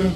Vicky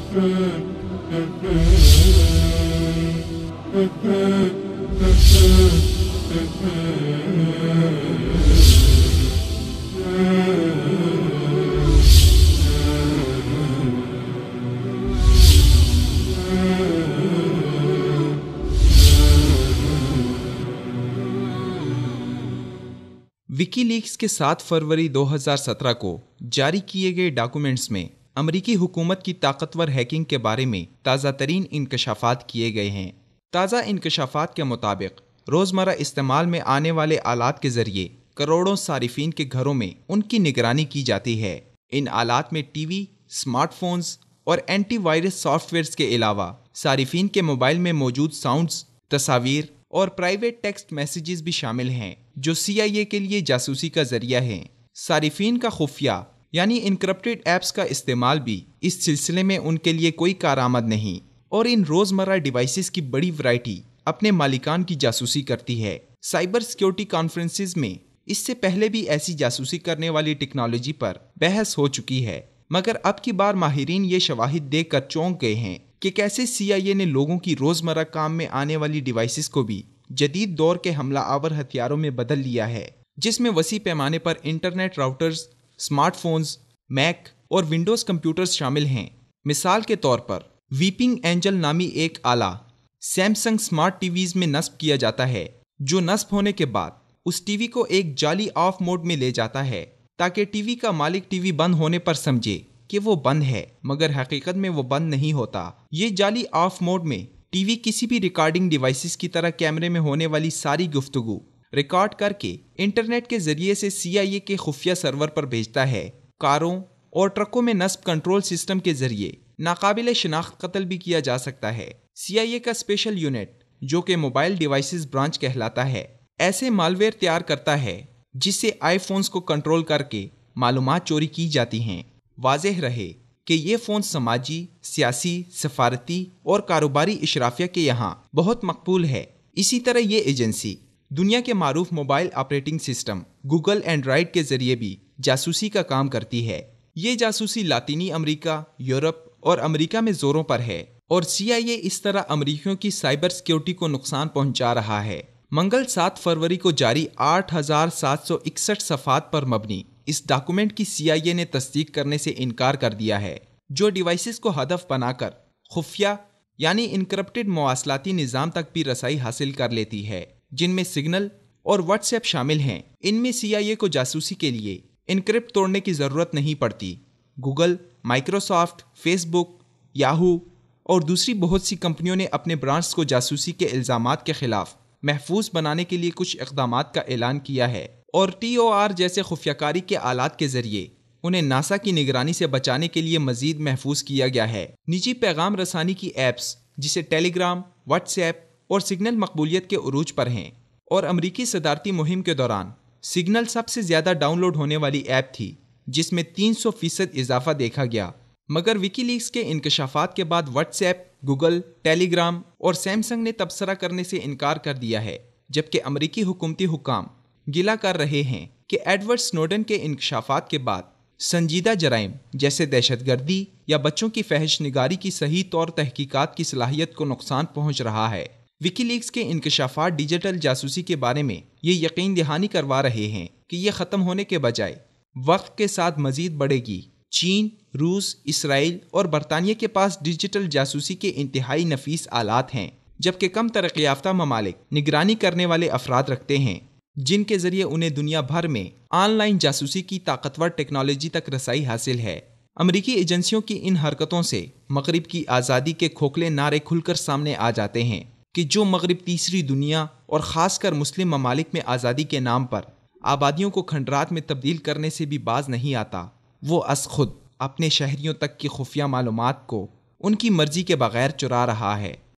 leaks के 7 फरवरी 2017 को जारी किए गए डॉक्यूमेंट्स में अमरीकी हुकूमत की ताकतवर हैकिंग के बारे में ताज़ा तरीन इंकशाफात किए गए हैं। ताज़ा इंकशाफात के मुताबिक रोज़मर्रा इस्तेमाल में आने वाले आलात के ज़रिए करोड़ों सारिफीन के घरों में उनकी निगरानी की जाती है। इन आलात में टीवी, स्मार्टफोन्स और एंटीवायरस सॉफ्टवेयर्स के अलावा सारिफीन के मोबाइल में मौजूद साउंड्स, तस्वीर और प्राइवेट टेक्स्ट मैसेजेस भी शामिल हैं, जो CIA के लिए जासूसी का जरिया हैं। सारिफीन का खुफिया यानी इनक्रप्टेड ऐप्स का इस्तेमाल भी इस सिलसिले में उनके लिए कोई कारआमद नहीं, और इन रोज़मर्रा डिवाइसेस की बड़ी वैरायटी अपने मालिकान की जासूसी करती है। साइबर सिक्योरिटी कॉन्फ्रेंसेस में इससे पहले भी ऐसी जासूसी करने वाली टेक्नोलॉजी पर बहस हो चुकी है, मगर अब की बार माहिरीन ये शवाहिद देख कर चौंक गए हैं कि कैसे CIA ने लोगों की रोज़मर्रा काम में आने वाली डिवाइसेस को भी जदीद दौर के हमला आवर हथियारों में बदल लिया है, जिसमें वसी पैमाने पर इंटरनेट राउटर्स, स्मार्टफोन्स, मैक और विंडोज़ कंप्यूटर्स शामिल हैं। मिसाल के तौर पर वीपिंग एंजल नामी एक आला सैमसंग स्मार्ट टीवीज में नस्ब किया जाता है, जो नस्ब होने के बाद उस टीवी को एक जाली ऑफ मोड में ले जाता है ताकि टीवी का मालिक टीवी बंद होने पर समझे कि वो बंद है, मगर हकीकत में वो बंद नहीं होता। ये जाली ऑफ मोड में टीवी किसी भी रिकॉर्डिंग डिवाइसेस की तरह कैमरे में होने वाली सारी गुफ्तगू रिकॉर्ड करके इंटरनेट के जरिए से CIA के खुफिया सर्वर पर भेजता है। कारों और ट्रकों में नस्ब कंट्रोल सिस्टम के जरिए नाकाबिले शिनाख्त कत्ल भी किया जा सकता है। CIA का स्पेशल यूनिट, जो कि मोबाइल डिवाइसेस ब्रांच कहलाता है, ऐसे मालवेयर तैयार करता है जिससे आईफोन्स को कंट्रोल करके मालूमात चोरी की जाती हैं। वाज़ेह रहे कि ये फ़ोन समाजी, सियासी, सफारती और कारोबारी इशराफिया के यहाँ बहुत मकबूल है। इसी तरह ये एजेंसी दुनिया के मारूफ mobile operating system Google Android के ज़रिए भी जासूसी का काम करती है। ये जासूसी लातीनी अमेरिका, यूरोप और अमेरिका में ज़ोरों पर है, और CIA इस तरह अमेरिकियों की साइबर सिक्योरिटी को नुकसान पहुंचा रहा है। मंगल 7 फरवरी को जारी 8761 सफ़ात पर मबनी इस डॉक्यूमेंट की CIA ने तस्दीक करने से इनकार कर दिया है, जो डिवाइसेस को हदफ बनाकर खुफिया यानी इनक्रप्टेड मवासलाती निज़ाम तक भी रसाई हासिल कर लेती है, जिनमें सिग्नल और व्हाट्सएप शामिल हैं। इनमें CIA को जासूसी के लिए इनक्रिप्ट तोड़ने की ज़रूरत नहीं पड़ती। गूगल, माइक्रोसॉफ्ट, फेसबुक, याहू और दूसरी बहुत सी कंपनियों ने अपने ब्रांड्स को जासूसी के इल्ज़ामात के खिलाफ महफूज बनाने के लिए कुछ इक़दामात का ऐलान किया है, और TOR जैसे खुफियाकारी के आलात के जरिए उन्हें नासा की निगरानी से बचाने के लिए मजीद महफूज किया गया है। निजी पैगाम रसानी की ऐप्स जिसे टेलीग्राम, व्हाट्सएप और सिग्नल मकबूलियत के उरूज पर हैं, और अमरीकी सदारती मुहिम के दौरान सिग्नल सबसे ज़्यादा डाउनलोड होने वाली ऐप थी, जिसमें 300% इजाफा देखा गया। मगर विकीलीक्स के इंकशाफात के बाद व्हाट्सएप, गूगल, टेलीग्राम और सैमसंग ने तबसरा करने से इनकार कर दिया है, जबकि अमरीकी हुकूमती हुकाम गिला कर रहे हैं कि एडवर्ड स्नोडन के इंकशाफात के बाद संजीदा जराइम जैसे दहशतगर्दी या बच्चों की फहश निगारी की सही तौर तहकीकात की सलाहियत को नुकसान पहुंच रहा है। विकीलीक्स के इंकशाफात डिजिटल जासूसी के बारे में ये यकीन दहानी करवा रहे हैं कि यह ख़त्म होने के बजाय वक्त के साथ मजीद बढ़ेगी। चीन, रूस, इसराइल और बरतानिया के पास डिजिटल जासूसी के इंतहाई नफीस आलात हैं, जबकि कम तरक्की याफ्ता ममालिक निगरानी करने वाले अफराद रखते हैं, जिनके जरिए उन्हें दुनिया भर में ऑनलाइन जासूसी की ताकतवर टेक्नोलॉजी तक रसाई हासिल है। अमरीकी एजेंसियों की इन हरकतों से मगरिब की आज़ादी के खोखले नारे खुलकर सामने आ जाते हैं कि जो मगरिब तीसरी दुनिया और ख़ासकर मुस्लिम ममालिक में आज़ादी के नाम पर आबादियों को खंडरात में तब्दील करने से भी बाज नहीं आता, वो अस खुद अपने शहरियों तक की खुफिया मालूमात को उनकी मर्जी के बगैर चुरा रहा है।